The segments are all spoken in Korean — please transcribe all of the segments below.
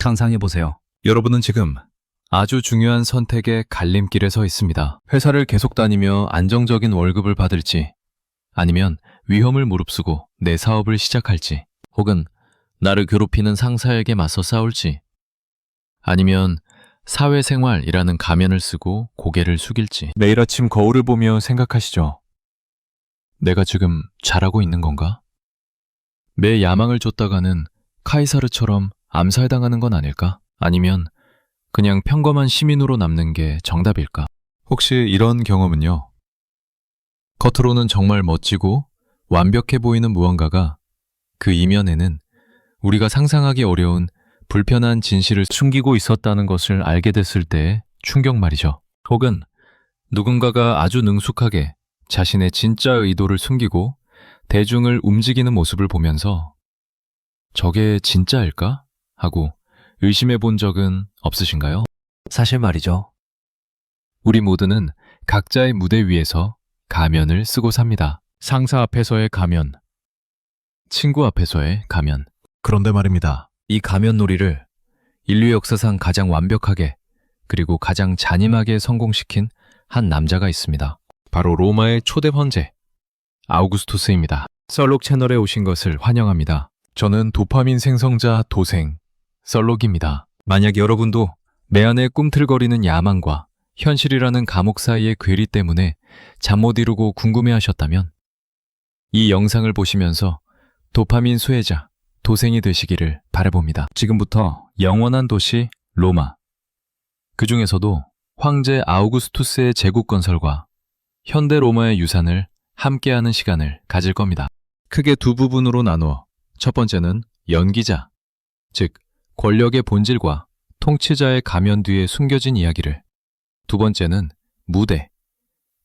상상해보세요. 여러분은 지금 아주 중요한 선택의 갈림길에 서 있습니다. 회사를 계속 다니며 안정적인 월급을 받을지, 아니면 위험을 무릅쓰고 내 사업을 시작할지, 혹은 나를 괴롭히는 상사에게 맞서 싸울지, 아니면 사회생활이라는 가면을 쓰고 고개를 숙일지. 매일 아침 거울을 보며 생각하시죠. 내가 지금 잘하고 있는 건가? 매 야망을 쫓다가는 카이사르처럼 암살당하는 건 아닐까? 아니면 그냥 평범한 시민으로 남는 게 정답일까? 혹시 이런 경험은요? 겉으로는 정말 멋지고 완벽해 보이는 무언가가 그 이면에는 우리가 상상하기 어려운 불편한 진실을 숨기고 있었다는 것을 알게 됐을 때의 충격 말이죠. 혹은 누군가가 아주 능숙하게 자신의 진짜 의도를 숨기고 대중을 움직이는 모습을 보면서 저게 진짜일까? 하고 의심해 본 적은 없으신가요? 사실 말이죠. 우리 모두는 각자의 무대 위에서 가면을 쓰고 삽니다. 상사 앞에서의 가면, 친구 앞에서의 가면. 그런데 말입니다. 이 가면놀이를 인류 역사상 가장 완벽하게 그리고 가장 잔인하게 성공시킨 한 남자가 있습니다. 바로 로마의 초대 황제 아우구스투스입니다. 썰록 채널에 오신 것을 환영합니다. 저는 도파민 생성자 도생 썰록입니다. 만약 여러분도 내 안에 꿈틀거리는 야망과 현실이라는 감옥 사이의 괴리 때문에 잠 못 이루고 궁금해하셨다면 이 영상을 보시면서 도파민 수혜자 도생이 되시기를 바라봅니다. 지금부터 영원한 도시 로마, 그 중에서도 황제 아우구스투스의 제국 건설과 현대 로마의 유산을 함께하는 시간을 가질 겁니다. 크게 두 부분으로 나누어 첫 번째는 연기자, 즉 권력의 본질과 통치자의 가면 뒤에 숨겨진 이야기를, 두 번째는 무대,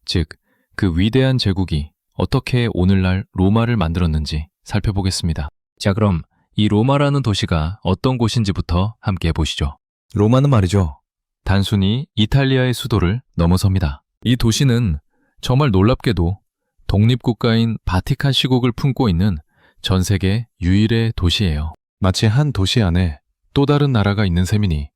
즉 그 위대한 제국이 어떻게 오늘날 로마를 만들었는지 살펴보겠습니다. 자, 그럼 이 로마라는 도시가 어떤 곳인지부터 함께 보시죠. 로마는 말이죠, 단순히 이탈리아의 수도를 넘어섭니다. 이 도시는 정말 놀랍게도 독립국가인 바티칸 시국을 품고 있는 전 세계 유일의 도시예요. 마치 한 도시 안에 또 다른 나라가 있는 셈이니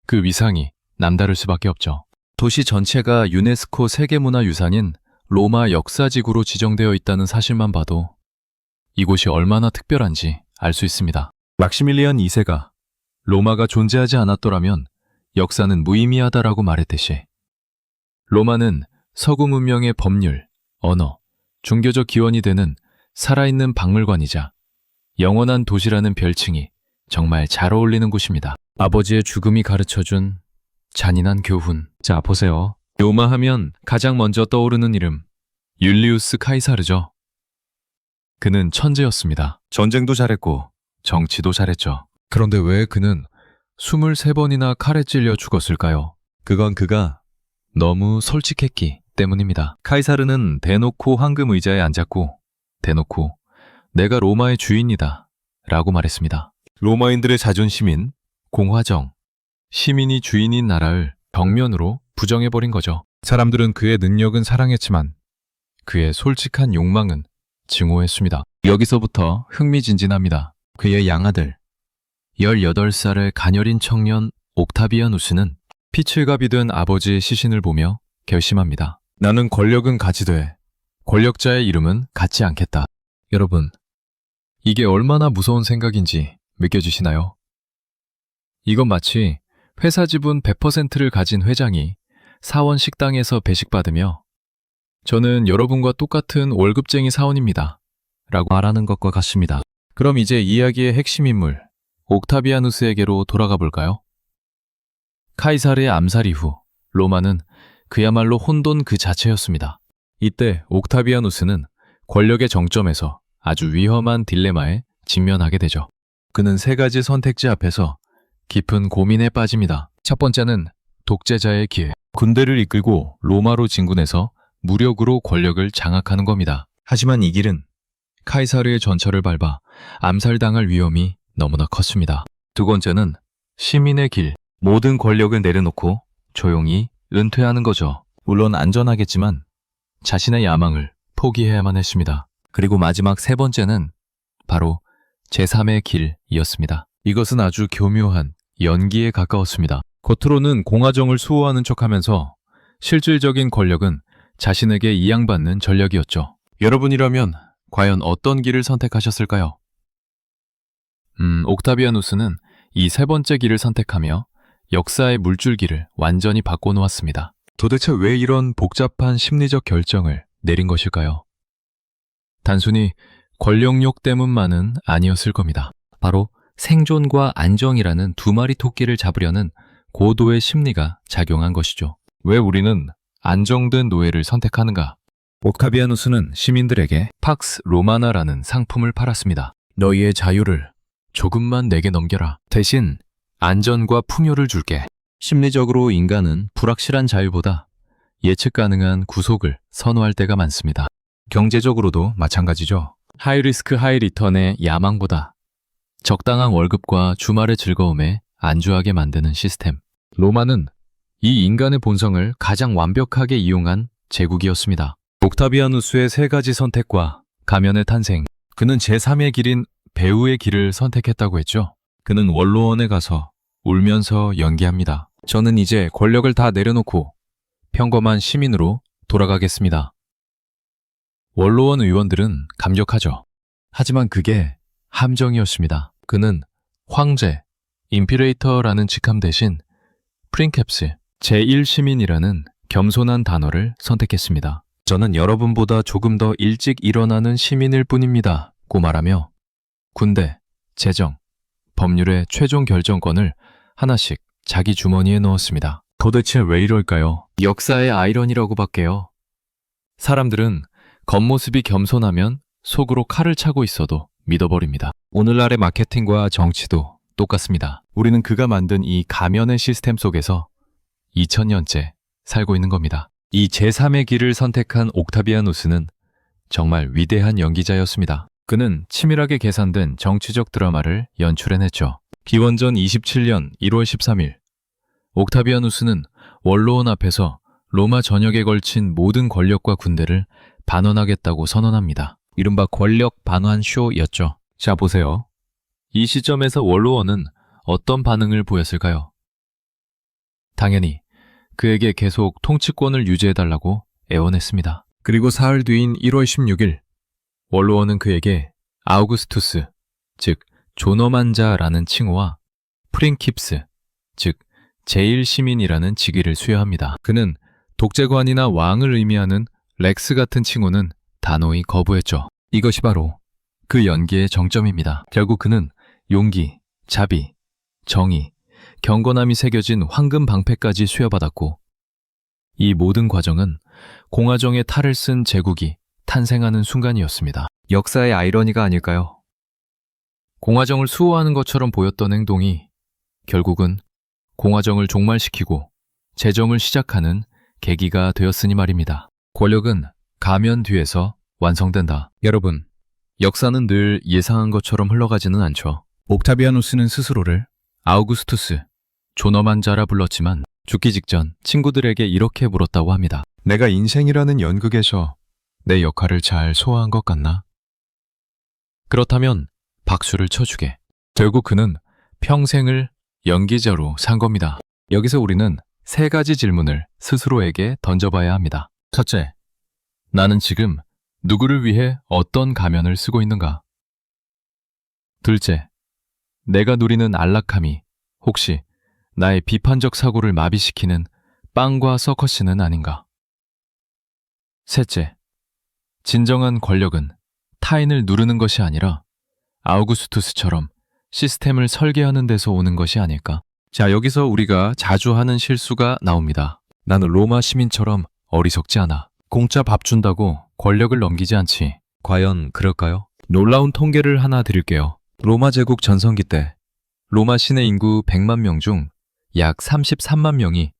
그 위상이 남다를 수밖에 없죠. 도시 전체가 유네스코 세계문화유산인 로마 역사지구로 지정되어 있다는 사실만 봐도 이곳이 얼마나 특별한지 알 수 있습니다. 막시밀리안 2세가 로마가 존재하지 않았더라면 역사는 무의미하다라고 말했듯이 로마는 서구 문명의 법률, 언어, 종교적 기원이 되는 살아있는 박물관이자 영원한 도시라는 별칭이 정말 잘 어울리는 곳입니다. 아버지의 죽음이 가르쳐준 잔인한 교훈. 자, 보세요. 로마 하면 가장 먼저 떠오르는 이름, 율리우스 카이사르죠. 그는 천재였습니다. 전쟁도 잘했고 정치도 잘했죠. 그런데 왜 그는 23번이나 칼에 찔려 죽었을까요? 그건 그가 너무 솔직했기 때문입니다. 카이사르는 대놓고 황금 의자에 앉았고 대놓고 내가 로마의 주인이다 라고 말했습니다. 로마인들의 자존심인 공화정, 시민이 주인인 나라를 벽면으로 부정해버린 거죠. 사람들은 그의 능력은 사랑했지만 그의 솔직한 욕망은 증오했습니다. 여기서부터 흥미진진합니다. 그의 양아들, 18살의 가녀린 청년 옥타비아누스는 피칠갑이 된 아버지의 시신을 보며 결심합니다. 나는 권력은 가지되 권력자의 이름은 갖지 않겠다. 여러분, 이게 얼마나 무서운 생각인지 느껴지시나요? 이건 마치 회사 지분 100%를 가진 회장이 사원 식당에서 배식받으며 저는 여러분과 똑같은 월급쟁이 사원입니다 라고 말하는 것과 같습니다. 그럼 이제 이야기의 핵심 인물 옥타비아누스에게로 돌아가 볼까요? 카이사르의 암살 이후 로마는 그야말로 혼돈 그 자체였습니다. 이때 옥타비아누스는 권력의 정점에서 아주 위험한 딜레마에 직면하게 되죠. 그는 세 가지 선택지 앞에서 깊은 고민에 빠집니다. 첫 번째는 독재자의 길. 군대를 이끌고 로마로 진군해서 무력으로 권력을 장악하는 겁니다. 하지만 이 길은 카이사르의 전철을 밟아 암살당할 위험이 너무나 컸습니다. 두 번째는 시민의 길. 모든 권력을 내려놓고 조용히 은퇴하는 거죠. 물론 안전하겠지만 자신의 야망을 포기해야만 했습니다. 그리고 마지막 세 번째는 바로 제3의 길이었습니다. 이것은 아주 교묘한 연기에 가까웠습니다. 겉으로는 공화정을 수호하는 척하면서 실질적인 권력은 자신에게 이양받는 전략이었죠. 여러분이라면 과연 어떤 길을 선택하셨을까요? 옥타비아누스는 이 세 번째 길을 선택하며 역사의 물줄기를 완전히 바꿔놓았습니다. 도대체 왜 이런 복잡한 심리적 결정을 내린 것일까요? 단순히 권력욕 때문만은 아니었을 겁니다. 바로 생존과 안정이라는 두 마리 토끼를 잡으려는 고도의 심리가 작용한 것이죠. 왜 우리는 안정된 노예를 선택하는가? 옥타비아누스는 시민들에게 팍스 로마나라는 상품을 팔았습니다. 너희의 자유를 조금만 내게 넘겨라. 대신 안전과 풍요를 줄게. 심리적으로 인간은 불확실한 자유보다 예측 가능한 구속을 선호할 때가 많습니다. 경제적으로도 마찬가지죠. 하이리스크 하이리턴의 야망보다 적당한 월급과 주말의 즐거움에 안주하게 만드는 시스템. 로마는 이 인간의 본성을 가장 완벽하게 이용한 제국이었습니다. 옥타비아누스의 세 가지 선택과 가면의 탄생. 그는 제3의 길인 배우의 길을 선택했다고 했죠. 그는 원로원에 가서 울면서 연기합니다. 저는 이제 권력을 다 내려놓고 평범한 시민으로 돌아가겠습니다. 원로원 의원들은 감격하죠. 하지만 그게 함정이었습니다. 그는 황제, 임피레이터라는 직함 대신 프린캡스, 제1시민이라는 겸손한 단어를 선택했습니다. 저는 여러분보다 조금 더 일찍 일어나는 시민일 뿐입니다. 고 말하며 군대, 재정, 법률의 최종 결정권을 하나씩 자기 주머니에 넣었습니다. 도대체 왜 이럴까요? 역사의 아이러니라고 밖에요. 사람들은 겉모습이 겸손하면 속으로 칼을 차고 있어도 믿어버립니다. 오늘날의 마케팅과 정치도 똑같습니다. 우리는 그가 만든 이 가면의 시스템 속에서 2000년째 살고 있는 겁니다. 이 제3의 길을 선택한 옥타비아누스는 정말 위대한 연기자였습니다. 그는 치밀하게 계산된 정치적 드라마를 연출해냈죠. 기원전 27년 1월 13일, 옥타비아누스는 원로원 앞에서 로마 전역에 걸친 모든 권력과 군대를 반환하겠다고 선언합니다. 이른바 권력 반환 쇼였죠. 자, 보세요. 이 시점에서 원로원은 어떤 반응을 보였을까요? 당연히 그에게 계속 통치권을 유지해달라고 애원했습니다. 그리고 사흘 뒤인 1월 16일, 원로원은 그에게 아우구스투스, 즉 존엄한 자라는 칭호와 프린킵스, 즉 제1시민이라는 직위를 수여합니다. 그는 독재관이나 왕을 의미하는 렉스 같은 칭호는 단호히 거부했죠. 이것이 바로 그 연기의 정점입니다. 결국 그는 용기, 자비, 정의, 경건함이 새겨진 황금 방패까지 수여받았고, 이 모든 과정은 공화정의 탈을 쓴 제국이 탄생하는 순간이었습니다. 역사의 아이러니가 아닐까요? 공화정을 수호하는 것처럼 보였던 행동이 결국은 공화정을 종말시키고 재정을 시작하는 계기가 되었으니 말입니다. 권력은 가면 뒤에서 완성된다. 여러분, 역사는 늘 예상한 것처럼 흘러가지는 않죠. 옥타비아누스는 스스로를 아우구스투스, 존엄한 자라 불렀지만 죽기 직전 친구들에게 이렇게 물었다고 합니다. 내가 인생이라는 연극에서 내 역할을 잘 소화한 것 같나? 그렇다면 박수를 쳐주게. 결국 그는 평생을 연기자로 산 겁니다. 여기서 우리는 세 가지 질문을 스스로에게 던져봐야 합니다. 첫째, 나는 지금 누구를 위해 어떤 가면을 쓰고 있는가? 둘째, 내가 누리는 안락함이 혹시 나의 비판적 사고를 마비시키는 빵과 서커스는 아닌가? 셋째, 진정한 권력은 타인을 누르는 것이 아니라 아우구스투스처럼 시스템을 설계하는 데서 오는 것이 아닐까? 자, 여기서 우리가 자주 하는 실수가 나옵니다. 나는 로마 시민처럼 어리석지 않아. 공짜 밥 준다고 권력을 넘기지 않지. 과연 그럴까요? 놀라운 통계를 하나 드릴게요. 로마 제국 전성기 때 로마 시내 인구 100만 명 중 약 33만 명이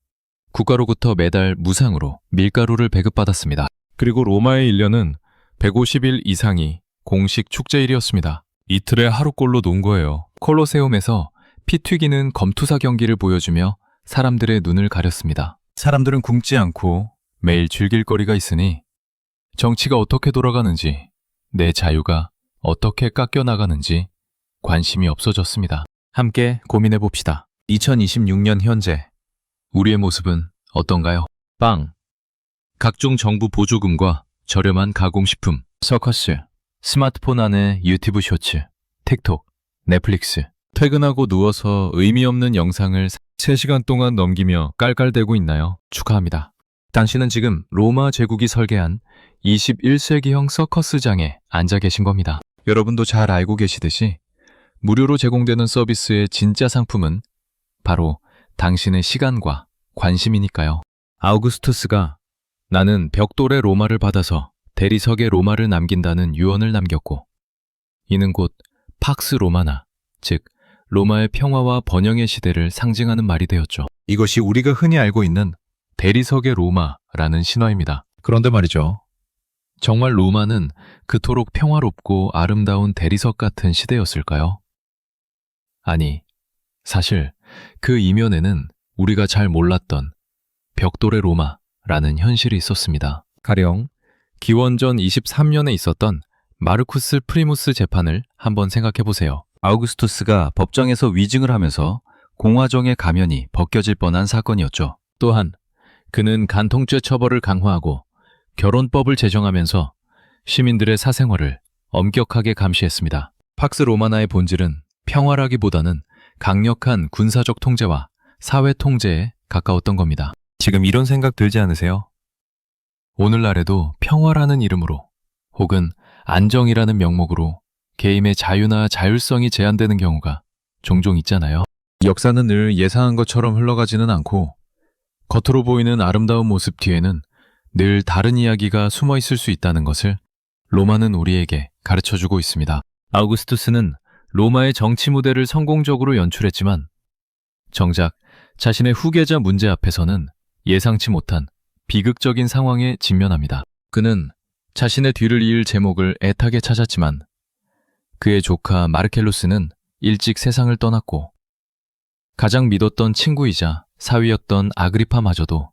국가로부터 매달 무상으로 밀가루를 배급받았습니다. 그리고 로마의 1년은 150일 이상이 공식 축제일이었습니다. 이틀에 하루꼴로 논 거예요. 콜로세움에서 피 튀기는 검투사 경기를 보여주며 사람들의 눈을 가렸습니다. 사람들은 굶지 않고 매일 즐길 거리가 있으니 정치가 어떻게 돌아가는지, 내 자유가 어떻게 깎여나가는지 관심이 없어졌습니다. 함께 고민해 봅시다. 2026년 현재 우리의 모습은 어떤가요? 빵, 각종 정부 보조금과 저렴한 가공식품, 서커스, 스마트폰 안에 유튜브 쇼츠, 틱톡, 넷플릭스, 퇴근하고 누워서 의미 없는 영상을 3시간 동안 넘기며 깔깔대고 있나요? 축하합니다. 당신은 지금 로마 제국이 설계한 21세기형 서커스장에 앉아 계신 겁니다. 여러분도 잘 알고 계시듯이 무료로 제공되는 서비스의 진짜 상품은 바로 당신의 시간과 관심이니까요. 아우구스투스가 나는 벽돌의 로마를 받아서 대리석의 로마를 남긴다는 유언을 남겼고, 이는 곧 팍스 로마나, 즉 로마의 평화와 번영의 시대를 상징하는 말이 되었죠. 이것이 우리가 흔히 알고 있는 대리석의 로마라는 신화입니다. 그런데 말이죠. 정말 로마는 그토록 평화롭고 아름다운 대리석 같은 시대였을까요? 아니, 사실 그 이면에는 우리가 잘 몰랐던 벽돌의 로마라는 현실이 있었습니다. 가령 기원전 23년에 있었던 마르쿠스 프리무스 재판을 한번 생각해 보세요. 아우구스투스가 법정에서 위증을 하면서 공화정의 가면이 벗겨질 뻔한 사건이었죠. 또한 그는 간통죄 처벌을 강화하고 결혼법을 제정하면서 시민들의 사생활을 엄격하게 감시했습니다. 팍스 로마나의 본질은 평화라기보다는 강력한 군사적 통제와 사회 통제에 가까웠던 겁니다. 지금 이런 생각 들지 않으세요? 오늘날에도 평화라는 이름으로 혹은 안정이라는 명목으로 개인의 자유나 자율성이 제한되는 경우가 종종 있잖아요. 역사는 늘 예상한 것처럼 흘러가지는 않고 겉으로 보이는 아름다운 모습 뒤에는 늘 다른 이야기가 숨어 있을 수 있다는 것을 로마는 우리에게 가르쳐주고 있습니다. 아우구스투스는 로마의 정치 무대를 성공적으로 연출했지만 정작 자신의 후계자 문제 앞에서는 예상치 못한 비극적인 상황에 직면합니다. 그는 자신의 뒤를 이을 제목을 애타게 찾았지만 그의 조카 마르켈루스는 일찍 세상을 떠났고 가장 믿었던 친구이자 사위였던 아그리파마저도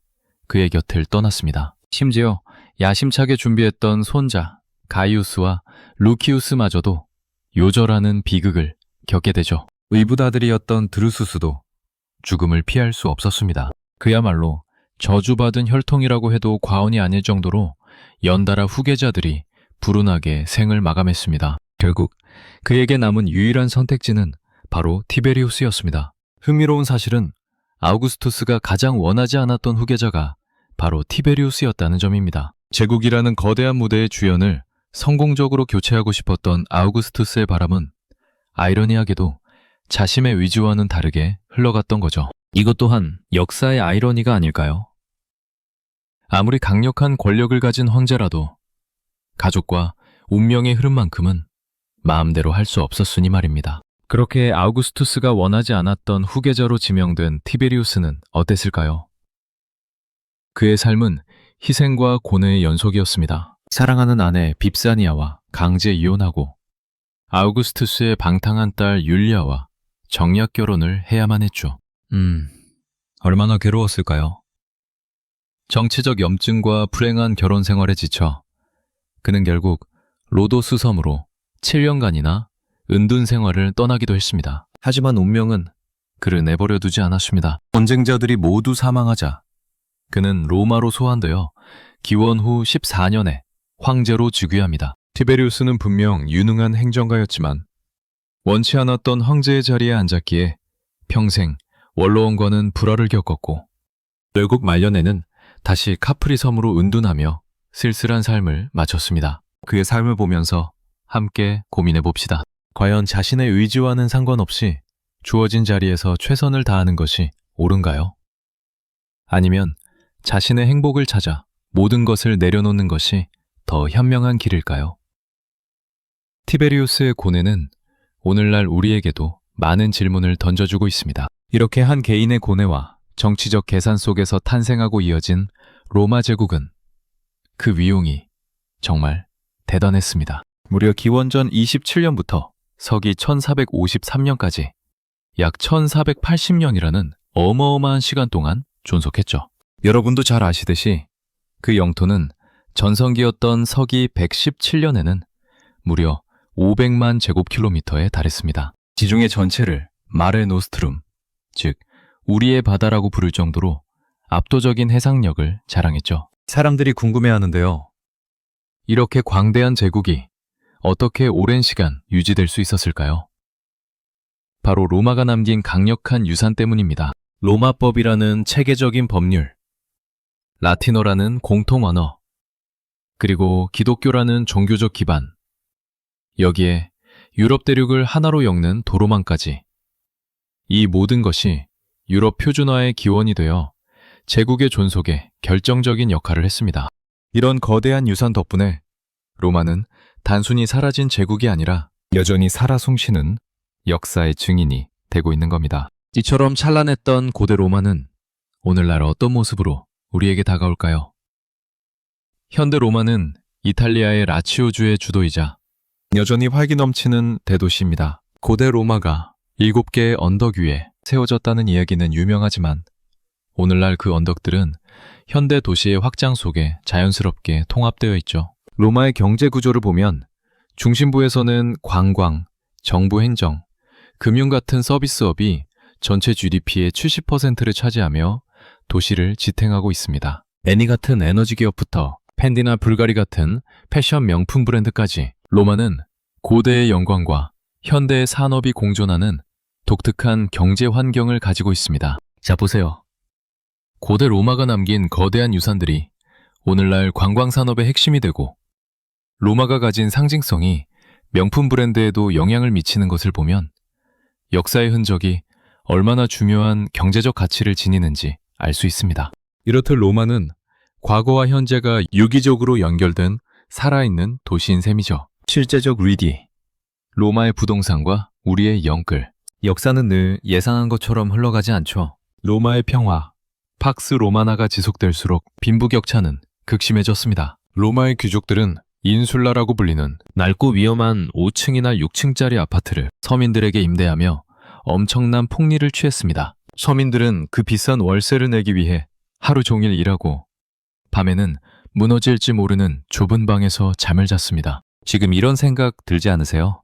그의 곁을 떠났습니다. 심지어 야심차게 준비했던 손자 가이우스와 루키우스마저도 요절하는 비극을 겪게 되죠. 의붓아들이었던 드루수스도 죽음을 피할 수 없었습니다. 그야말로 저주받은 혈통이라고 해도 과언이 아닐 정도로 연달아 후계자들이 불운하게 생을 마감했습니다. 결국 그에게 남은 유일한 선택지는 바로 티베리우스였습니다. 흥미로운 사실은 아우구스투스가 가장 원하지 않았던 후계자가 바로 티베리우스였다는 점입니다. 제국이라는 거대한 무대의 주연을 성공적으로 교체하고 싶었던 아우구스투스의 바람은 아이러니하게도 자신의 의지와는 다르게 흘러갔던 거죠. 이것 또한 역사의 아이러니가 아닐까요? 아무리 강력한 권력을 가진 황제라도 가족과 운명의 흐름만큼은 마음대로 할 수 없었으니 말입니다. 그렇게 아우구스투스가 원하지 않았던 후계자로 지명된 티베리우스는 어땠을까요? 그의 삶은 희생과 고뇌의 연속이었습니다. 사랑하는 아내 빕사니아와 강제 이혼하고 아우구스투스의 방탕한 딸 율리아와 정략 결혼을 해야만 했죠. 얼마나 괴로웠을까요? 정치적 염증과 불행한 결혼 생활에 지쳐 그는 결국 로도스 섬으로 7년간이나 은둔 생활을 떠나기도 했습니다. 하지만 운명은 그를 내버려 두지 않았습니다. 전쟁자들이 모두 사망하자 그는 로마로 소환되어 기원 후 14년에 황제로 즉위합니다. 티베리우스는 분명 유능한 행정가였지만 원치 않았던 황제의 자리에 앉았기에 평생 원로원과는 불화를 겪었고 결국 말년에는 다시 카프리 섬으로 은둔하며 쓸쓸한 삶을 마쳤습니다. 그의 삶을 보면서 함께 고민해 봅시다. 과연 자신의 의지와는 상관없이 주어진 자리에서 최선을 다하는 것이 옳은가요? 아니면 자신의 행복을 찾아 모든 것을 내려놓는 것이 더 현명한 길일까요? 티베리우스의 고뇌는 오늘날 우리에게도 많은 질문을 던져주고 있습니다. 이렇게 한 개인의 고뇌와 정치적 계산 속에서 탄생하고 이어진 로마 제국은 그 위용이 정말 대단했습니다. 무려 기원전 27년부터 서기 1453년까지 약 1480년이라는 어마어마한 시간 동안 존속했죠. 여러분도 잘 아시듯이 그 영토는 전성기였던 서기 117년에는 무려 500만 제곱킬로미터에 달했습니다. 지중해 전체를 마레 노스트룸, 즉 우리의 바다라고 부를 정도로 압도적인 해상력을 자랑했죠. 사람들이 궁금해하는데요. 이렇게 광대한 제국이 어떻게 오랜 시간 유지될 수 있었을까요? 바로 로마가 남긴 강력한 유산 때문입니다. 로마법이라는 체계적인 법률, 라틴어라는 공통 언어, 그리고 기독교라는 종교적 기반, 여기에 유럽 대륙을 하나로 엮는 도로망까지, 이 모든 것이 유럽 표준화의 기원이 되어 제국의 존속에 결정적인 역할을 했습니다. 이런 거대한 유산 덕분에 로마는 단순히 사라진 제국이 아니라 여전히 살아 숨쉬는 역사의 증인이 되고 있는 겁니다. 이처럼 찬란했던 고대 로마는 오늘날 어떤 모습으로 우리에게 다가올까요? 현대 로마는 이탈리아의 라치오주의 주도이자 여전히 활기 넘치는 대도시입니다. 고대 로마가 7개의 언덕 위에 세워졌다는 이야기는 유명하지만 오늘날 그 언덕들은 현대 도시의 확장 속에 자연스럽게 통합되어 있죠. 로마의 경제 구조를 보면 중심부에서는 관광, 정부 행정, 금융 같은 서비스업이 전체 GDP의 70%를 차지하며 도시를 지탱하고 있습니다. 애니 같은 에너지 기업부터 펜디나 불가리 같은 패션 명품 브랜드까지 로마는 고대의 영광과 현대의 산업이 공존하는 독특한 경제 환경을 가지고 있습니다. 자, 보세요. 고대 로마가 남긴 거대한 유산들이 오늘날 관광산업의 핵심이 되고 로마가 가진 상징성이 명품 브랜드에도 영향을 미치는 것을 보면 역사의 흔적이 얼마나 중요한 경제적 가치를 지니는지 알 수 있습니다. 이렇듯 로마는 과거와 현재가 유기적으로 연결된 살아있는 도시인 셈이죠. 실제적 리디, 로마의 부동산과 우리의 영끌. 역사는 늘 예상한 것처럼 흘러가지 않죠. 로마의 평화, 팍스 로마나가 지속될수록 빈부격차는 극심해졌습니다. 로마의 귀족들은 인술라라고 불리는 낡고 위험한 5층이나 6층짜리 아파트를 서민들에게 임대하며 엄청난 폭리를 취했습니다. 서민들은 그 비싼 월세를 내기 위해 하루 종일 일하고 밤에는 무너질지 모르는 좁은 방에서 잠을 잤습니다. 지금 이런 생각 들지 않으세요?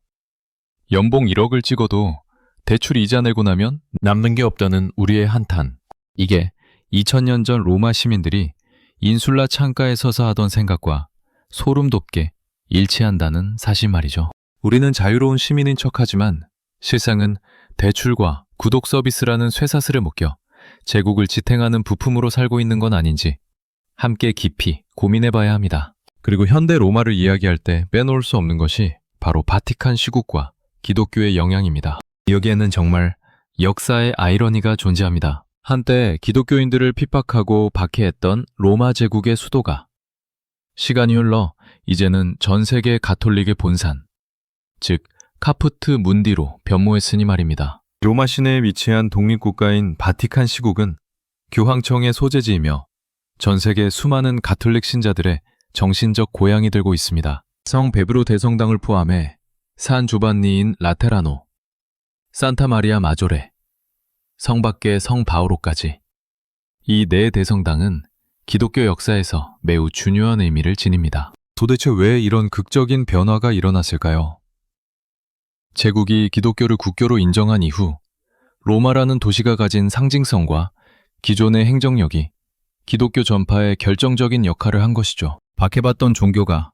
연봉 1억을 찍어도 대출 이자 내고 나면 남는 게 없다는 우리의 한탄. 이게 2000년 전 로마 시민들이 인술라 창가에 서서 하던 생각과 소름 돋게 일치한다는 사실 말이죠. 우리는 자유로운 시민인 척하지만 실상은 대출과 구독 서비스라는 쇠사슬에 묶여 제국을 지탱하는 부품으로 살고 있는 건 아닌지 함께 깊이 고민해봐야 합니다. 그리고 현대 로마를 이야기할 때 빼놓을 수 없는 것이 바로 바티칸 시국과 기독교의 영향입니다. 여기에는 정말 역사의 아이러니가 존재합니다. 한때 기독교인들을 핍박하고 박해했던 로마 제국의 수도가 시간이 흘러 이제는 전 세계 가톨릭의 본산, 즉 카푸트 문디로 변모했으니 말입니다. 로마 시내에 위치한 독립국가인 바티칸 시국은 교황청의 소재지이며 전 세계 수많은 가톨릭 신자들의 정신적 고향이 되고 있습니다. 성 베브로 대성당을 포함해 산 조반니인 라테라노, 산타 마리아 마조레, 성 밖의 성 바오로까지 이 네 대성당은 기독교 역사에서 매우 중요한 의미를 지닙니다. 도대체 왜 이런 극적인 변화가 일어났을까요? 제국이 기독교를 국교로 인정한 이후 로마라는 도시가 가진 상징성과 기존의 행정력이 기독교 전파에 결정적인 역할을 한 것이죠. 박해받던 종교가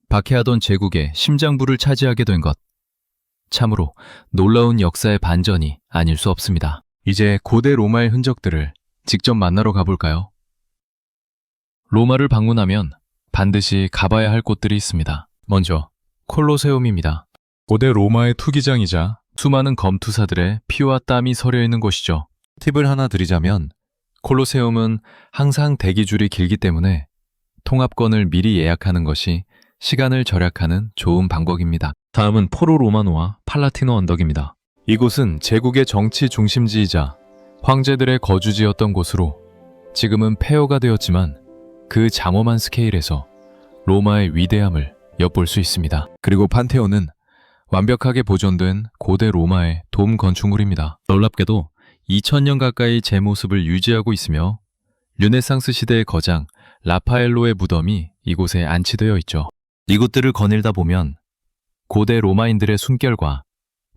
박해하던 제국의 심장부를 차지하게 된 것. 참으로 놀라운 역사의 반전이 아닐 수 없습니다. 이제 고대 로마의 흔적들을 직접 만나러 가볼까요? 로마를 방문하면 반드시 가봐야 할 곳들이 있습니다. 먼저 콜로세움입니다. 고대 로마의 투기장이자 수많은 검투사들의 피와 땀이 서려 있는 곳이죠. 팁을 하나 드리자면 콜로세움은 항상 대기줄이 길기 때문에 통합권을 미리 예약하는 것이 시간을 절약하는 좋은 방법입니다. 다음은 포로 로마노와 팔라티노 언덕입니다. 이곳은 제국의 정치 중심지이자 황제들의 거주지였던 곳으로 지금은 폐허가 되었지만 그 장엄한 스케일에서 로마의 위대함을 엿볼 수 있습니다. 그리고 판테온은 완벽하게 보존된 고대 로마의 돔 건축물입니다. 놀랍게도 2000년 가까이 제 모습을 유지하고 있으며 르네상스 시대의 거장 라파엘로의 무덤이 이곳에 안치되어 있죠. 이곳들을 거닐다 보면 고대 로마인들의 숨결과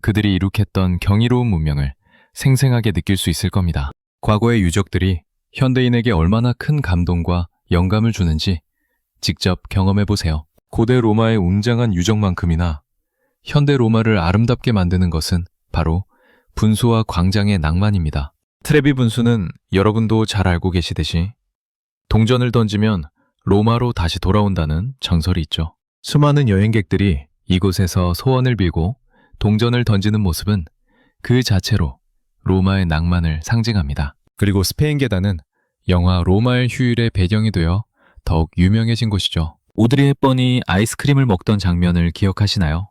그들이 이룩했던 경이로운 문명을 생생하게 느낄 수 있을 겁니다. 과거의 유적들이 현대인에게 얼마나 큰 감동과 영감을 주는지 직접 경험해 보세요. 고대 로마의 웅장한 유적만큼이나 현대 로마를 아름답게 만드는 것은 바로 분수와 광장의 낭만입니다. 트레비 분수는 여러분도 잘 알고 계시듯이 동전을 던지면 로마로 다시 돌아온다는 정설이 있죠. 수많은 여행객들이 이곳에서 소원을 빌고 동전을 던지는 모습은 그 자체로 로마의 낭만을 상징합니다. 그리고 스페인 계단은 영화 로마의 휴일의 배경이 되어 더욱 유명해진 곳이죠. 오드리 헵번이 아이스크림을 먹던 장면을 기억하시나요?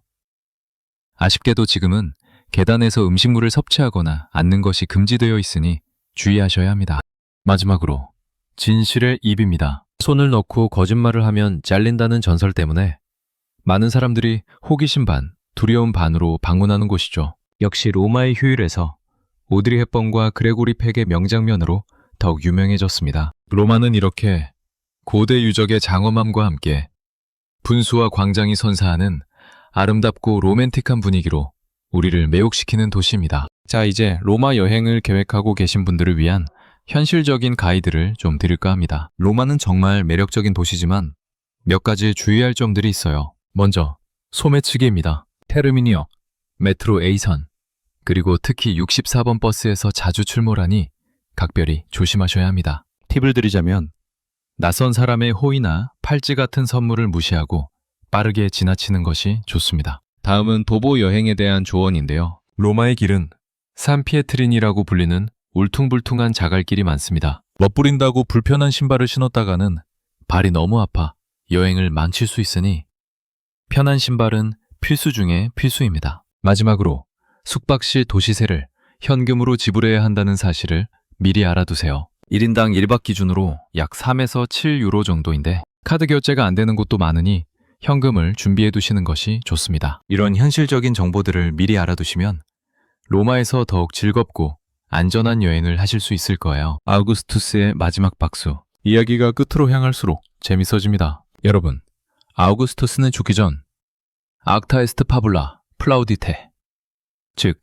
아쉽게도 지금은 계단에서 음식물을 섭취하거나 앉는 것이 금지되어 있으니 주의하셔야 합니다. 마지막으로 진실의 입입니다. 손을 넣고 거짓말을 하면 잘린다는 전설 때문에 많은 사람들이 호기심 반, 두려움 반으로 방문하는 곳이죠. 역시 로마의 휴일에서 오드리 헵번과 그레고리 팩의 명장면으로 더욱 유명해졌습니다. 로마는 이렇게 고대 유적의 장엄함과 함께 분수와 광장이 선사하는 아름답고 로맨틱한 분위기로 우리를 매혹시키는 도시입니다. 자, 이제 로마 여행을 계획하고 계신 분들을 위한 현실적인 가이드를 좀 드릴까 합니다. 로마는 정말 매력적인 도시지만 몇 가지 주의할 점들이 있어요. 먼저 소매치기입니다. 테르미니역, 메트로 A선, 그리고 특히 64번 버스에서 자주 출몰하니 각별히 조심하셔야 합니다. 팁을 드리자면 낯선 사람의 호의나 팔찌 같은 선물을 무시하고 빠르게 지나치는 것이 좋습니다. 다음은 도보 여행에 대한 조언인데요. 로마의 길은 산피에트린이라고 불리는 울퉁불퉁한 자갈길이 많습니다. 멋부린다고 불편한 신발을 신었다가는 발이 너무 아파 여행을 망칠 수 있으니 편한 신발은 필수 중에 필수입니다. 마지막으로 숙박 시 도시세를 현금으로 지불해야 한다는 사실을 미리 알아두세요. 1인당 1박 기준으로 약 3에서 7유로 정도인데 카드 결제가 안 되는 곳도 많으니 현금을 준비해 두시는 것이 좋습니다. 이런 현실적인 정보들을 미리 알아두시면 로마에서 더욱 즐겁고 안전한 여행을 하실 수 있을 거예요. 아우구스투스의 마지막 박수. 이야기가 끝으로 향할수록 재밌어집니다. 여러분, 아우구스투스는 죽기 전 악타 에스트 파블라 플라우디테, 즉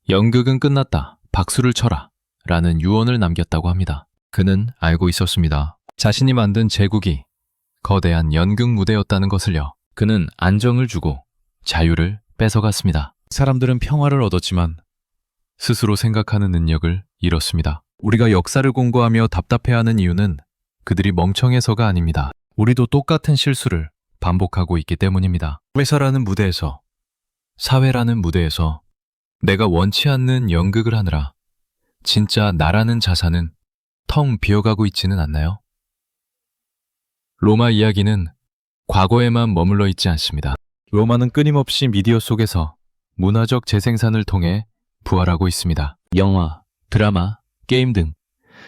연극은 끝났다, 박수를 쳐라 라는 유언을 남겼다고 합니다. 그는 알고 있었습니다. 자신이 만든 제국이 거대한 연극 무대였다는 것을요. 그는 안정을 주고 자유를 뺏어갔습니다. 사람들은 평화를 얻었지만 스스로 생각하는 능력을 잃었습니다. 우리가 역사를 공부하며 답답해하는 이유는 그들이 멍청해서가 아닙니다. 우리도 똑같은 실수를 반복하고 있기 때문입니다. 회사라는 무대에서, 사회라는 무대에서 내가 원치 않는 연극을 하느라 진짜 나라는 자산은 텅 비어가고 있지는 않나요? 로마 이야기는 과거에만 머물러 있지 않습니다. 로마는 끊임없이 미디어 속에서 문화적 재생산을 통해 부활하고 있습니다. 영화, 드라마, 게임 등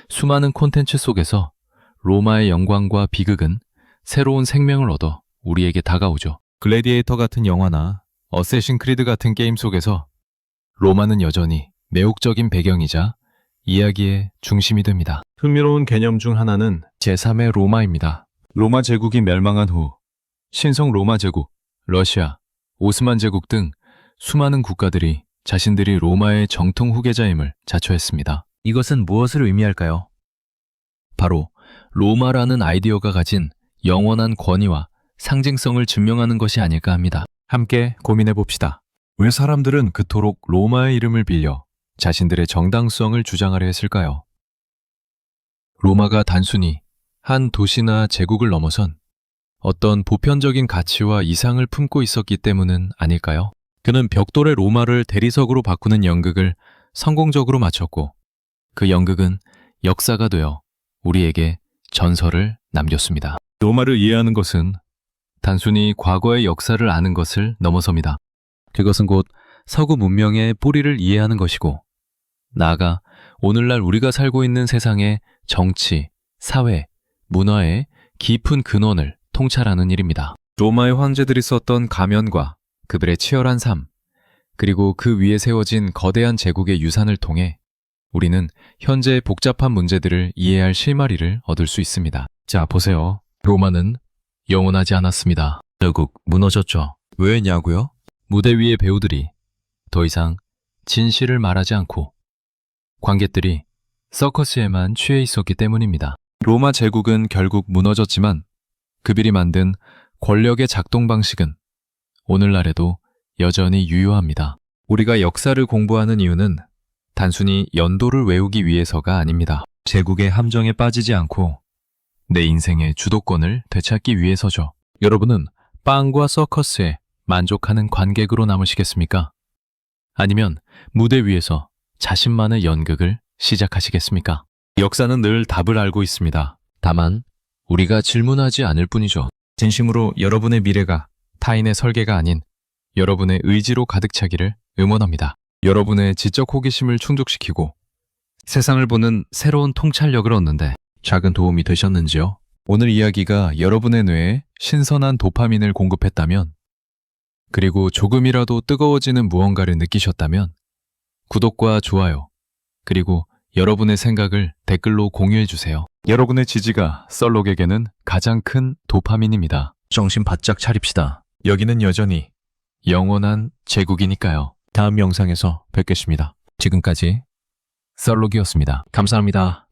수많은 콘텐츠 속에서 로마의 영광과 비극은 새로운 생명을 얻어 우리에게 다가오죠. 글래디에이터 같은 영화나 어쌔신 크리드 같은 게임 속에서 로마는 여전히 매혹적인 배경이자 이야기의 중심이 됩니다. 흥미로운 개념 중 하나는 제3의 로마입니다. 로마 제국이 멸망한 후 신성 로마 제국, 러시아, 오스만 제국 등 수많은 국가들이 자신들이 로마의 정통 후계자임을 자처했습니다. 이것은 무엇을 의미할까요? 바로 로마라는 아이디어가 가진 영원한 권위와 상징성을 증명하는 것이 아닐까 합니다. 함께 고민해 봅시다. 왜 사람들은 그토록 로마의 이름을 빌려 자신들의 정당성을 주장하려 했을까요? 로마가 단순히 한 도시나 제국을 넘어선 어떤 보편적인 가치와 이상을 품고 있었기 때문은 아닐까요? 그는 벽돌의 로마를 대리석으로 바꾸는 연극을 성공적으로 마쳤고 그 연극은 역사가 되어 우리에게 전설을 남겼습니다. 로마를 이해하는 것은 단순히 과거의 역사를 아는 것을 넘어섭니다. 그것은 곧 서구 문명의 뿌리를 이해하는 것이고 나아가 오늘날 우리가 살고 있는 세상의 정치, 사회, 문화의 깊은 근원을 통찰하는 일입니다. 로마의 황제들이 썼던 가면과 그들의 치열한 삶, 그리고 그 위에 세워진 거대한 제국의 유산을 통해 우리는 현재의 복잡한 문제들을 이해할 실마리를 얻을 수 있습니다. 자, 보세요. 로마는 영원하지 않았습니다. 결국 무너졌죠. 왜냐고요? 무대 위의 배우들이 더 이상 진실을 말하지 않고 관객들이 서커스에만 취해 있었기 때문입니다. 로마 제국은 결국 무너졌지만 그들이 만든 권력의 작동 방식은 오늘날에도 여전히 유효합니다. 우리가 역사를 공부하는 이유는 단순히 연도를 외우기 위해서가 아닙니다. 제국의 함정에 빠지지 않고 내 인생의 주도권을 되찾기 위해서죠. 여러분은 빵과 서커스에 만족하는 관객으로 남으시겠습니까? 아니면 무대 위에서 자신만의 연극을 시작하시겠습니까? 역사는 늘 답을 알고 있습니다. 다만 우리가 질문하지 않을 뿐이죠. 진심으로 여러분의 미래가 타인의 설계가 아닌 여러분의 의지로 가득 차기를 응원합니다. 여러분의 지적 호기심을 충족시키고 세상을 보는 새로운 통찰력을 얻는데 작은 도움이 되셨는지요? 오늘 이야기가 여러분의 뇌에 신선한 도파민을 공급했다면, 그리고 조금이라도 뜨거워지는 무언가를 느끼셨다면 구독과 좋아요, 그리고 여러분의 생각을 댓글로 공유해주세요. 여러분의 지지가 썰록에게는 가장 큰 도파민입니다. 정신 바짝 차립시다. 여기는 여전히 영원한 제국이니까요. 다음 영상에서 뵙겠습니다. 지금까지 썰록이었습니다. 감사합니다.